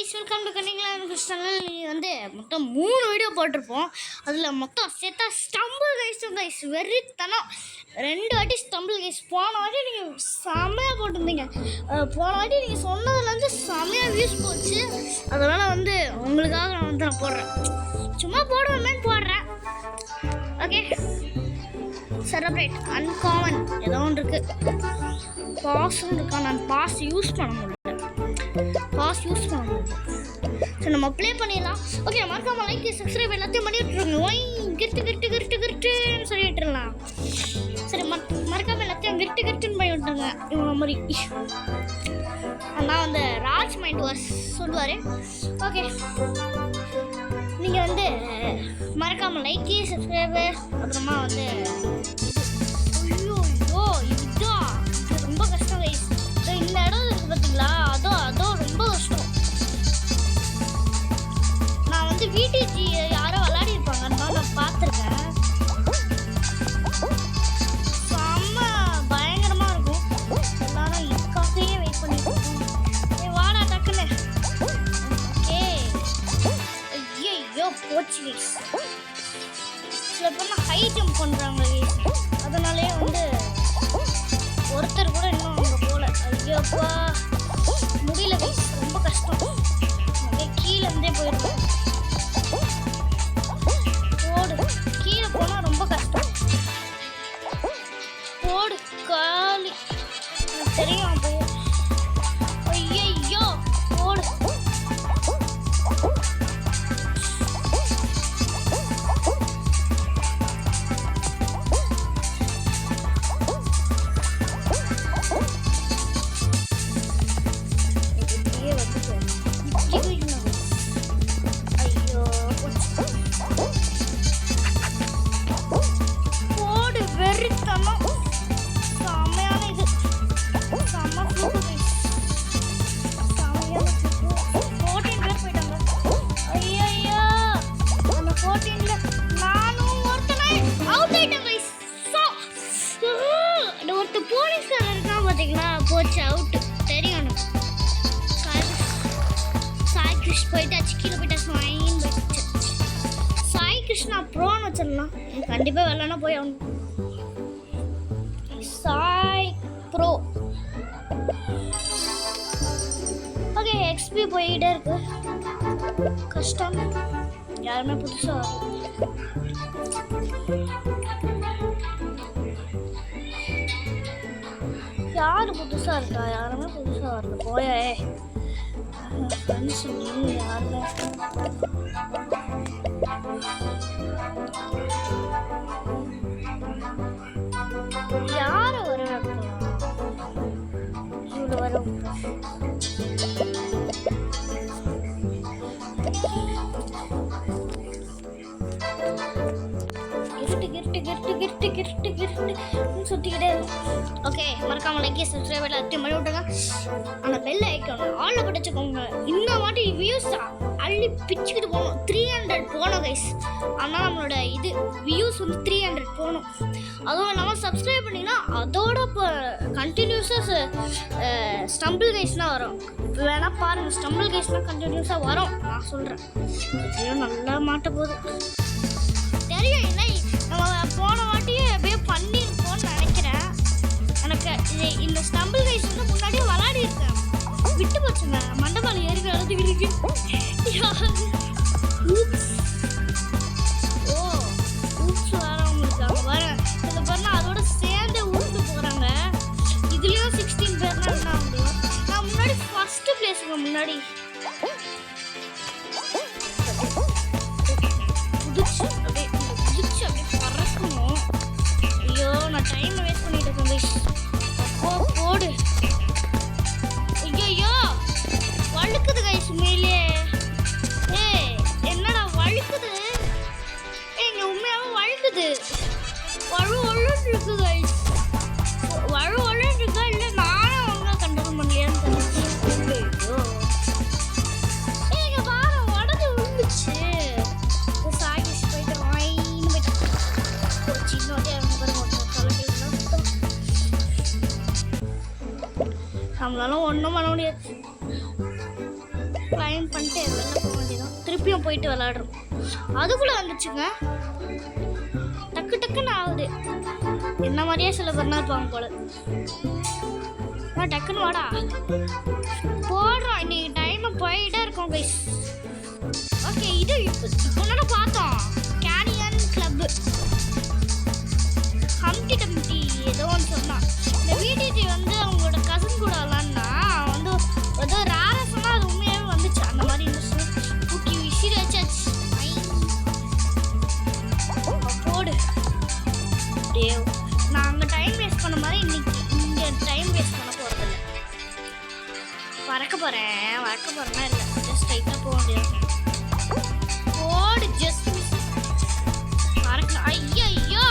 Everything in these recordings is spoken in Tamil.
கைஸ், வெல்கம் டு கன்னிங்களா சேனல். வந்து மொத்தம் 3 வீடியோ போட்டிருப்போம். அதில் மொத்தம் சேர்த்தா ஸ்டம்பிள் கைஸ் வெறித்தனம் 2 வாட்டி ஸ்டம்பிள் கைஸ். போன வாட்டி நீங்கள் செம்மையாக போட்டிருந்தீங்க. போன வாட்டி நீங்கள் சொன்னதுலேருந்து செம்மையாக வியூஸ் போச்சு. அதனால் வந்து உங்களுக்காக நான் போடுறேன். சும்மா போடுவேன் போடுறேன். ஓகே, செலிப்ரேட் அன்காமன் ஏதோ ஒன்று இருக்குது. பாஸும் இருக்கா. நான் பாஸ் யூஸ் பண்ண முடியல. சரி, நம்ம ப்ளே பண்ணிடலாம். ஓகே, மறக்காம லைக் சப்ஸ்கிரைப் எல்லாத்தையும் பண்ணி விட்டுருங்க. ஒய் கிருட்டுன்னு சொல்லிட்டுருலாம். சரி, மறக்காம எல்லாத்தையும் கிருட்டுன்னு பண்ணி விட்டுருங்க. இவங்க மாதிரி நான் வந்து ராஜ் மைண்ட் வாஸ் சொல்லுவார். ஓகே, நீங்கள் வந்து மறக்காம லைக் சப்ஸ்கிரைபு, அப்புறமா வந்து இதுதான் ரொம்ப கஷ்டம் கைஸ். இந்த இடம் இருக்குது பார்த்தீங்களா, அதோ ரொம்ப கஷ்டம். நான் வந்து விடிஜி யாரோ விளையாடி இருப்பாங்க, நான் பார்த்துருக்கேன். செம்ம பயங்கரமாக இருக்கும். எல்லாரும் இதுக்காகவே வெயிட் பண்ணிட்டு இருக்கோம். வாடா டக்குன்னு. ஓகே, ஐயோ போச்சு கைஸ். சில பேர் ஹை ஜம்ப் பண்ணுறாங்க கைஸ். அதனாலே வந்து ஒருத்தர் கூட இன்னும் அங்கே போகல. ஐயோப்பா முடியல கைஸ், ரொம்ப கஷ்டம். அப்படியே கீழே இருந்தே போயிடும். போடு, கீழே போனால் ரொம்ப கஷ்டம். போடு காலி, தெரியும். அப்படியே ஐயோ போடு. போச்சு அவுட், தெரியும். சாய் கிருஷ்ண போயிட்டாச்சு, கீழே போயிட்டாச்சு. சாய் கிருஷ்ணா ப்ரோன்னு வச்சிடலாம். கண்டிப்பாக வரலன்னா போய் ஆகணும். சாய் ப்ரோ. ஓகே, எக்ஸ்பி போயிட்டே இருக்கு. கஷ்டம். யாருமே புதுசாக யாரு புதுசா இருக்கா? யாருமே புதுசா வரல. போயே ஃப்ரெண்ட்ஸ் யாருமே. யார வர வைக்கலாம்? இவ்வளோ வர சுத்திக்கிட்டே. ஓகே, மறக்காம லைக் சப்ஸ்கிரைப் எல்லாத்தையும் பண்ணி விட்டுருங்க. அந்த பெல் ஐக்கான ஆல்ல போட்டு வச்சுக்கோங்க. இந்த வாட்டி வியூஸ் அள்ளி பிச்சுக்கிட்டு போகணும். 300 போகணும் கைஸ். ஆனால் நம்மளோட இது வியூஸ் வந்து 300 போகணும். அதுவும் இல்லாமல் சப்ஸ்கிரைப் பண்ணிங்கன்னா அதோட இப்போ கண்டினியூஸாக ஸ்டம்பிள் கைஸ்னால் வரும். வேணால் பாருங்கள், ஸ்டம்பிள் கைஸ்னால் கண்டினியூஸாக வரும். நான் சொல்கிறேன், நல்லா மாட்ட போகுது தெரியும். இல்லை, நம்ம போன வாட்டியே அப்படியே பண்ணியிருக்கோம்னு நினைக்கிறேன். எனக்கு இந்த ஸ்டம்பிள் கைஸ் வந்து முன்னாடியே விளையாடி இருக்கேன். விட்டு போச்சுங்க, மண்டபால் ஏறி அழுது விழுக்கு. ஊப்ஸ் வேற உங்களுக்கு அங்கே வர சில பேர்னா அதோட சேர்ந்து ஊட்டு போகிறாங்க. இதுலேயும் 16 பேர்னா என்ன முடியும்? நான் முன்னாடி ஃபர்ஸ்ட் பிளேஸுங்க முன்னாடி டைம் வேஸ்ட் பண்ணிட்டு இருக்கேன். போடு. ஐயோ வழுக்குது கைஸ் மேலே. என்னடா வழுக்குது? இங்க உண்மையாவே வழுக்குது. வழுன்னு இருக்கு கைஸ். வழுன்னு இருக்கா? இல்லை நானும் அவங்க கண்ட்ரோல் பண்ணலையான்னு தெரியல. இங்க பாரு, உடஞ்சு விழுந்துச்சு. சாகிஷ் போயிட்டு வாயின்னு போயிட்டு சின்னோட்டே நம்மளால ஒன்றும் பண்ண முடியாது. கிளைம் பண்ணிட்டு வெளில போக வேண்டியதான். திருப்பியும் போயிட்டு விளாடுறோம். அதுக்குள்ளே வந்துச்சுங்க. டக்கு டக்குன்னு ஆகுது. என்ன மாதிரியே சில பேர் இருப்பாங்க போல. டக்குன்னு வாடா போடுறோம். இன்னைக்கு டைம் போயிட்டே இருக்கோம் கைஸ். ஓகே, இது இப்போ பார்த்தோம் கேனியன் கிளப் ஹம்டி டம்டி ஏதோ ஒன்று சொன்னான். இந்த விடிடி வந்து அவங்களோட கசின் கூட விளாட்னா வந்து ஏதோ ரேராக சொன்னால் அது உண்மையாகவே வந்துச்சு. அந்த மாதிரி இருந்துச்சு. தூக்கி விசிறி வச்சாச்சு. போடு டேவ். நான் அங்கே டைம் வேஸ்ட் பண்ண மாதிரி இன்னைக்கு இங்கே டைம் வேஸ்ட் பண்ண போகிறதில்ல. வறக்க போகிறேன்னா இல்லை, ஜஸ்ட் ஸ்ட்ரைட்டாக போக முடியாது. போடு ஜஸ்ட் பறக்கணும். ஐயோ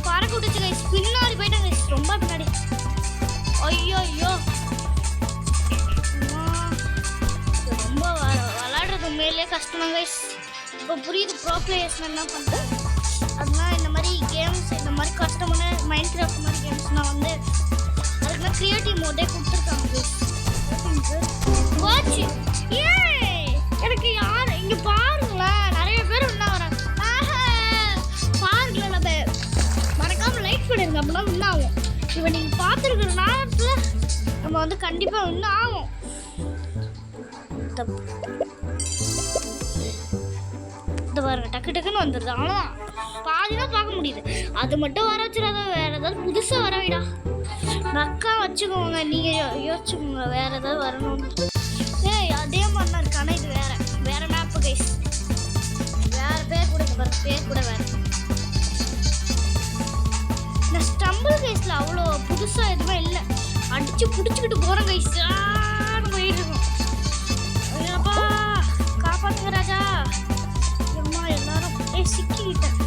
பறக்க விட்டுச்சு கைஸ். பின்னாடி போயிட்டேன் கைஸ், ரொம்ப பின்னாடி. ஐயோ ரொம்ப விளாடுறது உண்மையிலே கஷ்டம் கைஸ். இப்போ புரியுது ப்ரோ பிளேயர்ஸ் என்ன பண்ணுறாங்க. அதனால் இந்த மாதிரி கேம்ஸ், இந்த மாதிரி கஷ்டமான மைண்ட் கிராஃப்ட் மாதிரி கேம்ஸ்னால் வந்து அதுக்குலாம் க்ரியேட்டிவ் மோடே கொடுத்துருக்காங்க கைஸ். வாட்ச் எனக்கு யார் இங்கே பாருங்களேன், நிறைய பேர் என்ன வராங்க. பாருங்களேன், நம்ம மறக்காமல் லைக் பண்ணிடுங்க. அப்படின்னா இன்னும் ஆகும். இப்போ நீங்கள் பார்த்துருக்குற நேரத்தில் நம்ம வந்து கண்டிப்பாக இன்னும் ஆகும். இந்த பாருங்க டக்கு டக்குன்னு வந்துடுது. அவ்வளோதான், பாதி தான் பார்க்க முடியுது. அது மட்டும் வர வச்சுடாத, வேற ஏதாவது புதுசாக வர விடா. நக்கா வச்சுக்கோங்க, நீங்கள் யோசிச்சுக்கோங்க வேற ஏதாவது வரணும்னு. அதே மாதிரி தான் இருக்கு. ஆனால் இது வேற மேப்பு கைஸ். வேற பேர் கூட பாருங்க, பேர் கூட வேற. இந்த ஸ்டம்பிள் கைஸில் அவ்வளோ புதுசாக எதுவுமே இல்லை. அடிச்சு பிடிச்சிக்கிட்டு போகிறோம் கைஸ். போயிட்டு இருக்கோம். ஐயாப்பா காப்பாற்றுங்க ராஜா. அம்மா எல்லாரும் சிக்கிக்கிட்டேன்.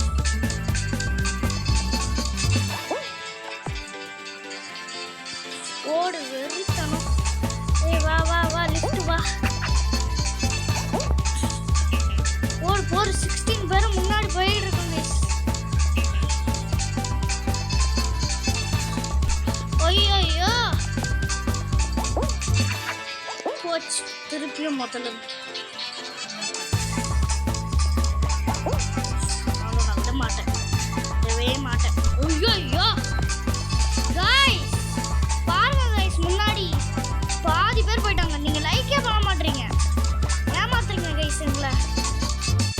ஓடு வெறித்தனம். வா லிஃப்ட் வா. போடு 16 பேரும் முன்னாடி போயிட்டு இருக்கோம் கைஸ். ஐயோ போச்சு. திருப்பியும் முதல்ல விட மாட்டேன், விடவே மாட்டேன். ஐயோ கைஸ் பாருங்க கைஸ், முன்னாடி பாதி பேர் போயிட்டாங்க. நீங்க லைக்கே பண்ண மாட்டீங்க, ஏமாத்துறீங்க கைஸ். எங்களை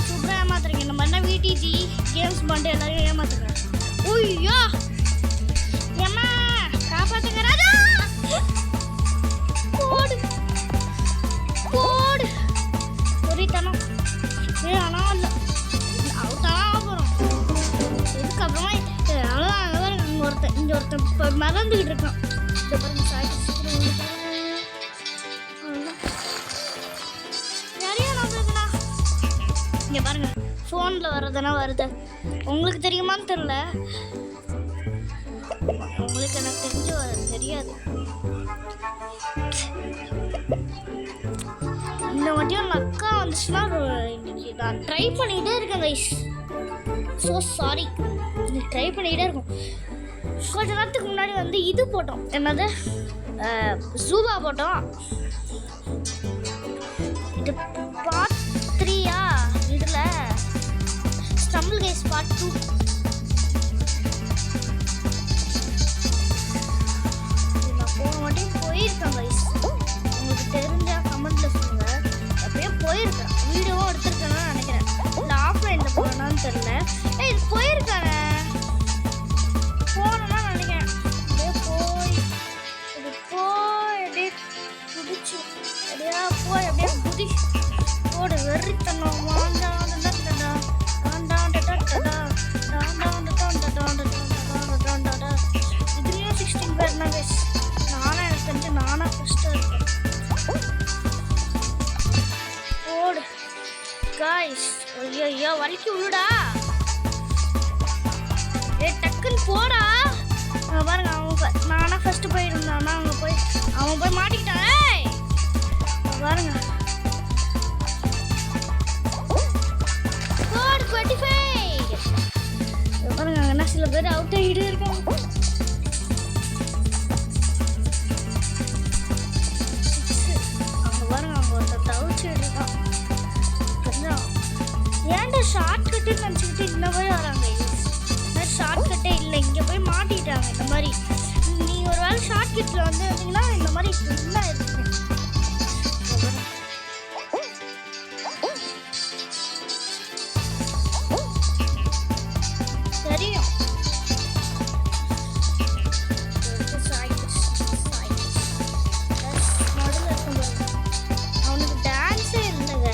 சூப்பராக ஏமாத்துறீங்க. இந்த மாதிரினா விடிஜி கேம்ஸ் பண்ணிட்டு எல்லாரையும் ஏமாத்துங்க. ஐயோ ஏமா காப்பாத்துங்க ராஜா. போடு ஒரேத்தனம். ஆனால் இல்லை, அவுட்டாலாம் போகிறோம். இதுக்கப்புறமா அவ்வளோதான். இங்கே ஒருத்தன் இப்போ மறந்துக்கிட்டு இருக்கான். இந்த பாருங்க நிறைய நடந்ததுண்ணா. இங்கே பாருங்க ஃபோனில் வர்றதுனா வருது. உங்களுக்கு தெரியுமான்னு தெரில. உங்களுக்கு எனக்கு தெரியாது. இந்த வாட்டியும் அக்கா வந்துச்சுன்னா இன்னைக்கு நான் ட்ரை பண்ணிக்கிட்டே இருக்கேன் கைஸ். ஸோ சாரி, இன்னைக்கு ட்ரை பண்ணிக்கிட்டே இருக்கும். கொஞ்ச நேரத்துக்கு முன்னாடி வந்து இது போட்டோம், என்னது ஜூபா போட்டோம். இது பார்ட் 3யா? இதில் ஸ்டம்பிள் கைஸ் பார்ட் 2. நான் போன வாட்டியும் போயிருக்கேன் கைஸ். உங்களுக்கு தெரிஞ்சால் கமெண்ட்டில் சொல்லுங்கள். எப்படியோ போயிருக்கேன், வீடியோவும் எடுத்துருக்கேன்னு நினைக்கிறேன். இல்லை ஆஃப்லைனில் போனான்னு தெரில. இது போயிருக்கானே போனேன்னா நினைக்கிறேன். அப்படியே குதிச்சு அப்படியே குதி போடு வெறித்தனம். இதுலேயும் 16 பேர் தான் கைஸ். நானும் எனக்கு தெரிஞ்சு நானாக ஃபஸ்ட்டாக இருக்கேன். போடு கைஸ். ஐயோ வலிக்கு விழுடா. டக்குன்னு போடா. பாருங்க அவன் நானா ஃபர்ஸ்ட் போயிருந்தானா, அவன் போய் மாட்டிக்கிட்டான். பாருங்க போடு 25. பாருங்க அங்கன்னா சில பேர் அவுட் ஆகிட்டே இருக்காங்க. அவங்க பாருங்க அவங்க ஒருத்தர் தவிச்சிட்டு இருக்கான். ஏன்டா ஷார்ட் கட்டுன்னு நினச்சிக்கிட்டு இந்த மாதிரி வராங்க. ஷார்ட் கட்டே இல்லை, இங்கே போய் மாட்டிட்டாங்க. இந்த மாதிரி நீங்கள் ஒரு வேளை ஷார்ட் கட்டில் வந்து வந்தீங்கன்னா இந்த மாதிரி ஃபுல்லாக இருக்கு. தெரியும் அவனுக்கு டான்ஸே இல்லைங்க.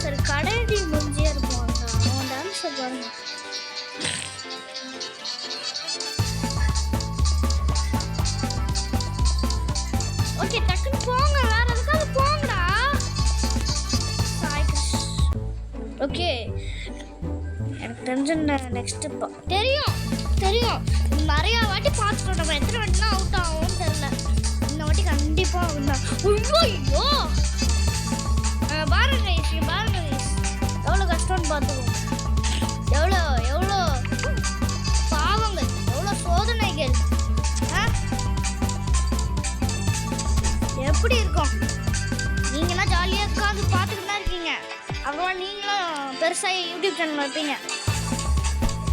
சரி கடைசி முடிஞ்சே இருப்பாங்க. அவன் டான்ஸை பாருங்க. ஓகே டக்குன்னு போங்க, வேற எதுக்காவது போங்கடா. ஓகே எனக்கு தெரிஞ்ச நெக்ஸ்ட் தெரியும் தெரியும் நிறைய வாட்டி பார்த்துட்டோம். நம்ம எத்தனை வாட்டினா அவுட் ஆகும்னு தெரியல. இந்த வாட்டி கண்டிப்பாக ஆகும்டா. ஐயோ பாருங்க கைஸ், பாருங்க கைஸ் எவ்வளோ கஷ்டம்னு பார்த்துக்கோங்க. எவ்வளோ எவ்வளோ பாவங்கள், எவ்வளோ சோதனைகள். எப்படி இருக்கும்? நீங்களாம் ஜாலியாக உட்காந்து பார்த்துக்கிட்டு தான் இருக்கீங்க. அப்புறம் நீங்களும் பெருசாக யூடியூப் சேனல் வைப்பீங்க.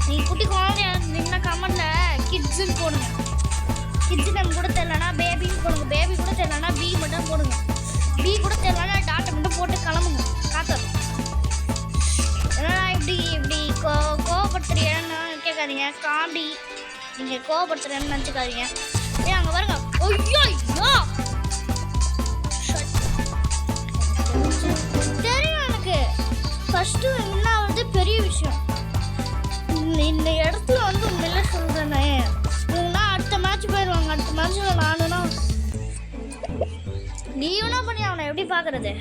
நீங்கள் குட்டி குழந்தையா இருந்தீங்கன்னா கமெண்டில் கிட்ஸுன்னு போடுங்க. கிட்ஸு நேம் கூட தெரியலனா பேபின்னு போடுங்க. பேபி கூட தெரியலனா பி மட்டும் போடுங்க. பி கூட தெரியலனா டாட்டை மட்டும் போட்டு கிளம்புங்க. காத்தர் ஏன்னா இப்படி இப்படி கோவப்படுத்துறீன்னு கேட்காதீங்க. காமெடி நீங்கள் கோவப்படுத்துறேன்னு நினச்சிக்காதீங்க. ஏன் அங்கே பாருங்க. ஐயோ ஐயோ தெரியும் எனக்கு. ஃபஸ்ட்டு என்ன வந்து பெரிய விஷயம். இந்த இடத்துல வந்து உண்மையில சொல்கிறேனே, இவங்கன்னா அடுத்த மேட்ச் போயிடுவாங்க. அடுத்த மேட்ச்சில் நானுன்னா லீவ்னா பண்ணி அவனை எப்படி பார்க்குறது?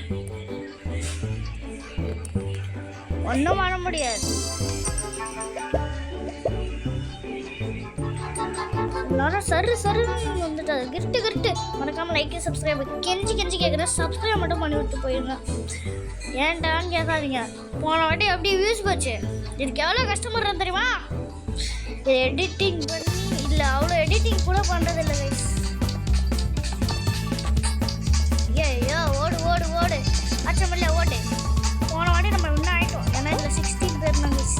ஒன்றும் பண்ண முடியாது. எல்லாரும் சரு சருன்னு வந்துட்டாரு. கிரிட்டு கிரிட்டு மறக்காமல் லைக்கு சப்ஸ்கிரைப் கெஞ்சி கெஞ்சி கேட்குறேன். சப்ஸ்கிரைப் மட்டும் பண்ணி விட்டு போயிடுங்க. ஏன்டான்னு கேட்காதீங்க. போன வாட்டி எப்படி வியூஸ் போச்சு. இதுக்கு எவ்வளோ கஷ்டப்படுறேன் தெரியுமா? இது எடிட்டிங் பண்ணி இல்லை, அவ்வளோ எடிட்டிங் கூட பண்ணுறதில்ல கைஸ். ஐயோ ஓடு ஓடு ஓடு அச்சமில்ல ஓடு. போன வாட்டி நம்ம இன்னும் ஆகிட்டோம். ஏன்னா இதில் 16 பேர் இருந்தாங்க கைஸ்.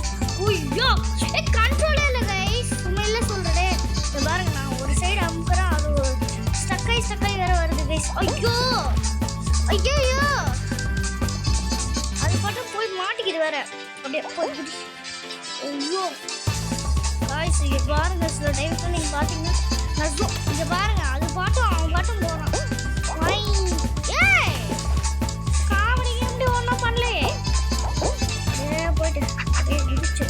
ஐயோ கண்ட்ரோலே இல்லை கைஸ். உண்மையில சொல்கிறதே இது பாருங்க. நான் ஒரு சைடு அமுக்குறேன், அது ஸ்டக்காய் வேற வருது கைஸ். ஐயோ ஐயோ அது மட்டும் போய் மாட்டிக்கிது வேற. அப்படியே போய் ஐயோ காய்ஸ் இங்கே பாருங்க. சில டைம்ஸ் நீங்கள் பார்த்தீங்கன்னா நஷ்டம். இங்கே பாருங்க, அது பாட்டும் அவன் பாட்டும் போகிறான். ஏய் காமெடி எப்படி ஒன்றும் பண்ணலையே. போயிட்டு அப்படியே இடிச்சு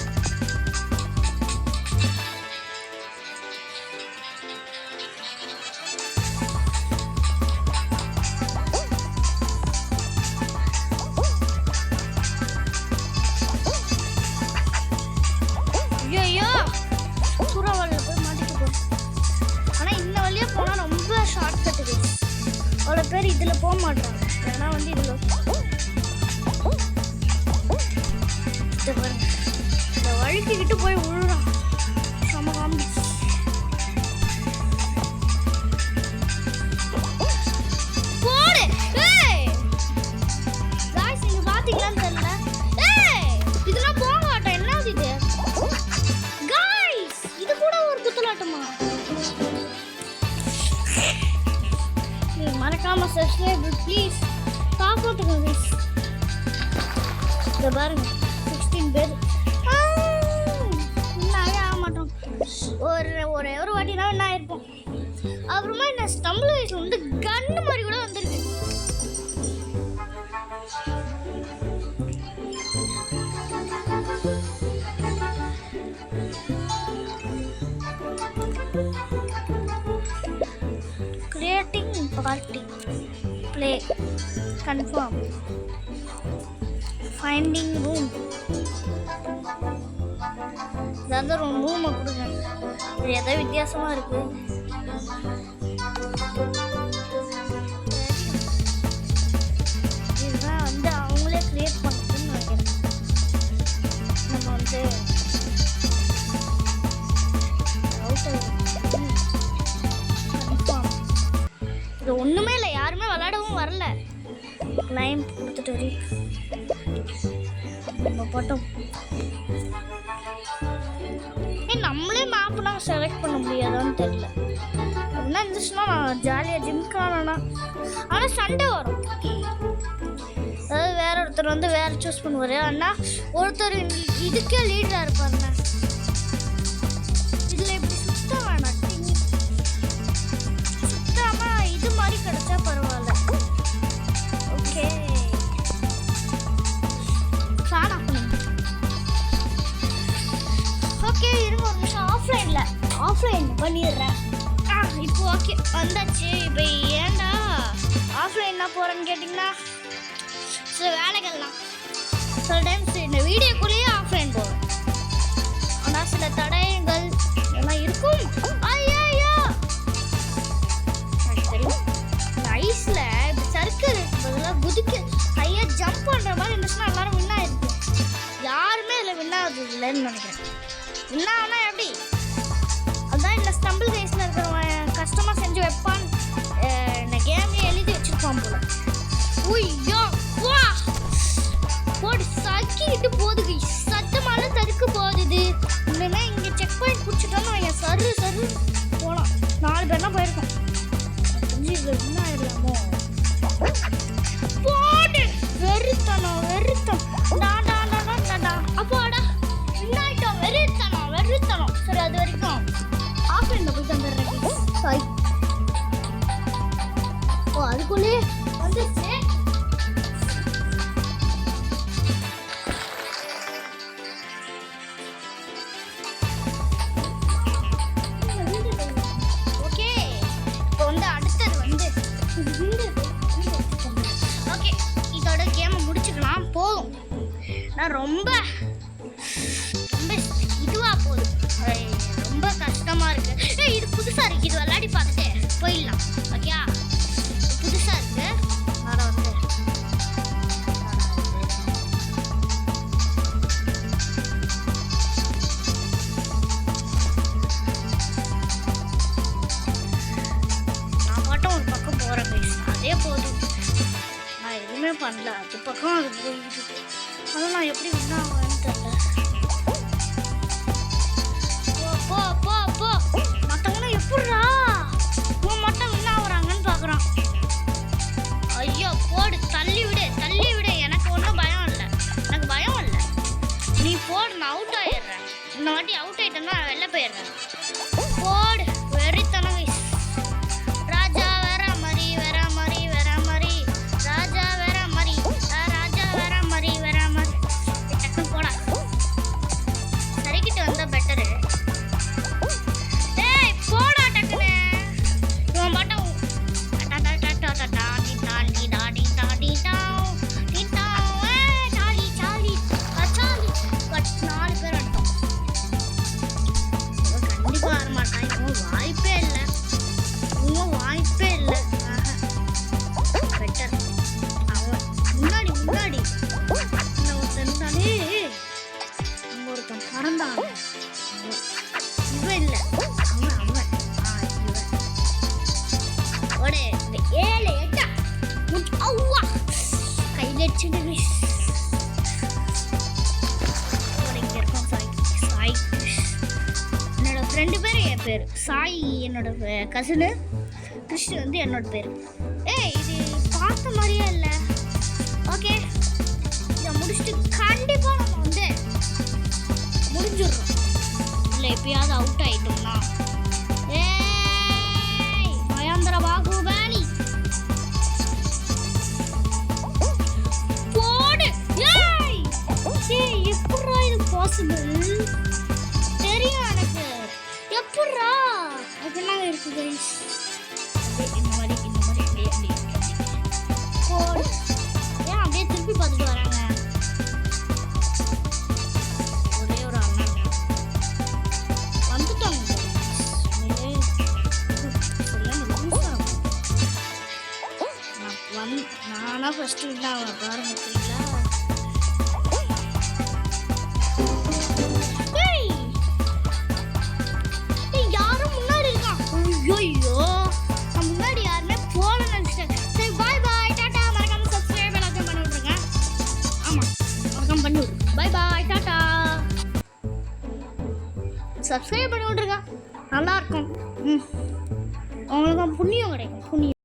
ஐயோ சூறாவளியில் போய் மாட்டிட்டு போகும். ஆனால் இந்த வழியாக போனால் ரொம்ப ஷார்ட் கட்டு. அவ்வளோ பேர் இதில் போக மாட்டாங்க. ஏன்னா வந்து இதில் இந்த வழுக்கிக்கிட்டு போய் விழுறான். செம காமெடி. போடு காய்ஸ் இங்கே பார்த்தீங்களான்னு தெரியல. இதெல்லாம் போக மாட்டேன். என்னது இது காய்ஸ்? இது கூட ஒரு குத்தலாட்டமா? மறக்காம சப்ஸ்கிரைப் ப்ளீஸ். பார்ப்போம் கைஸ். இதை பாருங்க 16 பேர். இன்னும் ஆக மாட்டோம். ஒரே ஒரு வாட்டினா என்ன ஆயிருப்போம். அப்புறமா இந்த ஸ்டம்பிள் வயசில் வந்து கன்னு மாதிரி கூட வந்திருக்கு. Creating party play confirm finding room. ஏதாவது ரூமை கொடுங்க. இது எதாவது வித்தியாசமாக இருக்குது. இதுதான் வந்து அவங்களே கிரியேட் பண்ணுறதுன்னு நினைக்கிறேன். நம்ம வந்து இது ஒன்றுமே இல்லை. யாருமே விளையாடவும் வரல. லைம் கொடுத்துட்டு வரி நம்ம போட்டோம். நம்மளே மேப்னா செலக்ட் பண்ண முடியாதான்னு தெரியல. என்ன இருந்துச்சுன்னா நான் ஜாலியாக ஜிம்கானா, ஆனால் சண்டை வரும். அதாவது வேற ஒருத்தர் வந்து வேற சூஸ் பண்ணுவார். ஆனால் ஒருத்தர் இதுக்கே லீடராக இருப்பாருண்ணா. இதில் எப்படி சுத்த வேணாம், சுத்தாமல் இது மாதிரி கிடைச்சா பரவாயில்ல. ஓகே ஃபேன் ஆஃப் பண்ணுங்க. ஓகே இருங்க ஒரு நிமிஷம், ஆஃப்லைன் பண்ணிடுறேன். இப்போ ஓகே வந்தாச்சு. இப்போ ஏன்டா ஆஃப்லைன்னா போகிறேன்னு கேட்டிங்கன்னா சில வேலைகள்லாம் சில டைம்ஸ் இந்த வீடியோக்குள்ளேயே ஆஃப்லைன் போவேன். ஆனால் சில தடயங்கள் எல்லாம் இருக்கும். ஐயா தெரியும் ஐஸில் இப்போ சர்க்கிள் பதிலாக குதிக்க ஹையாக ஜம்ப் பண்ணுற மாதிரி இருந்துச்சுன்னா எல்லாரும் வின் ஆகிருக்கு. யாருமே இதில் வின் ஆகுது இல்லைன்னு நினைக்கிறேன். வின் ஆகுனா எப்படி? அதான் இந்த ஸ்டம்பிள் ரேஸில் இருக்கிறவன் கஷ்டமாக செஞ்சு வைப்பான். இந்த கேமே எழுதி வச்சிருப்பான் போல. ஐயோ வா போடு சக்கிட்டு போகுது, சத்தமான தடுக்கு போகுது. இன்னுமே இங்கே செக் பாயிண்ட் பிடிச்சிட்டோன்னு என் சரு போகலாம். 4 பேர்லாம் போயிருக்கோம். கொஞ்சம் இதில் என்ன ஆயிடலாமோ? போடு வெறுத்தனம் அப்போடா இன்னாயிட்டோம். வெறுத்தனம். சரி அது வரைக்கும் ஆஃப்லைனில் போய் தந்துடுறேன். சாரி ஓ அதுக்குள்ளே வந்துருச்சு. ஓகே இப்போ வந்து அடுத்தது வந்து ஓகே இதோட கேமை முடிச்சுக்கலாம். போதும், நான் ரொம்ப இதுவாக போகுது, ரொம்ப கஷ்டமாக இருக்குது. இது புதுசாக இருக்குது, இது விளையாடி பார்த்துட்டு போயிடலாம். ஓகே புதுசாக இருக்குது. நான் வந்து நான் பாட்டும் ஒரு பக்கம் போகிறேன் கைஸ், அதே போதும். நான் எதுவுமே பண்ணல, அது பக்கம் அது போயிட்டு. ஆனால் நான் எப்படி வின் ஆகுவேன்னு தெரியல. போ மற்றவங்களும் எப்பட்றா இவன் மட்டும் வின் ஆகுறாங்கன்னு பார்க்குறான். ஐயோ போடு, தள்ளி விடு. எனக்கு ஒன்றும் பயம் இல்லை. நீ போடு, நான் அவுட் ஆயிடுறேன். இந்த வாட்டி அவுட் ஆயிட்டேன்னா நான் வெளில போயிடுறேன். போடு வெறித்தனம். ராஜா வேற மாதிரி டக்குன்னு போடா. சரிக்கிட்டு வந்தா பெட்டரு. என்னோட ஃப்ரெண்டு பேர் என் பேர் சாய், என்னோட கசினு. கிருஷ்ணன் வந்து என்னோட பேர். இது பார்த்த மாதிரியே இல்லை. ஓகே இதை முடிச்சுட்டு கண்டிப்பாக நம்ம வந்து முடிஞ்சிடுறோம். இல்லை எப்பயாவது அவுட் ஆகிட்டோம்னா மயாந்திர பாகுபாலி போடு. எப்படா இது பாசிபிள்? தெரியும் எனக்கு. எப்படா அதெல்லாம் இருக்கு கைஸ். இந்த மாதிரி போடு. ஏன் அப்படியே திருப்பி பார்த்துட்டு வராங்க? ஒரே ஒரு அண்ணன் வந்துட்டாங்க. நானா ஃபர்ஸ்ட் நான் பாருங்க சரிங்களா? யாரும் முன்னாடி இருக்கான். ஐயோ நான் முன்னாடி யாருமே போல நினைச்சிட்டேன். சரி பாய் பாய் டாடா. மறக்காம சப்ஸ்கிரைப் ஆமாம் மறக்காம பண்ணி விடு. Bye bye, tata. சப்ஸ்கிரைப் பண்ணி விட்ருங்க, நல்லாயிருக்கும். உங்களுக்கும் புண்ணியம் கிடைக்கும், புண்ணியம்.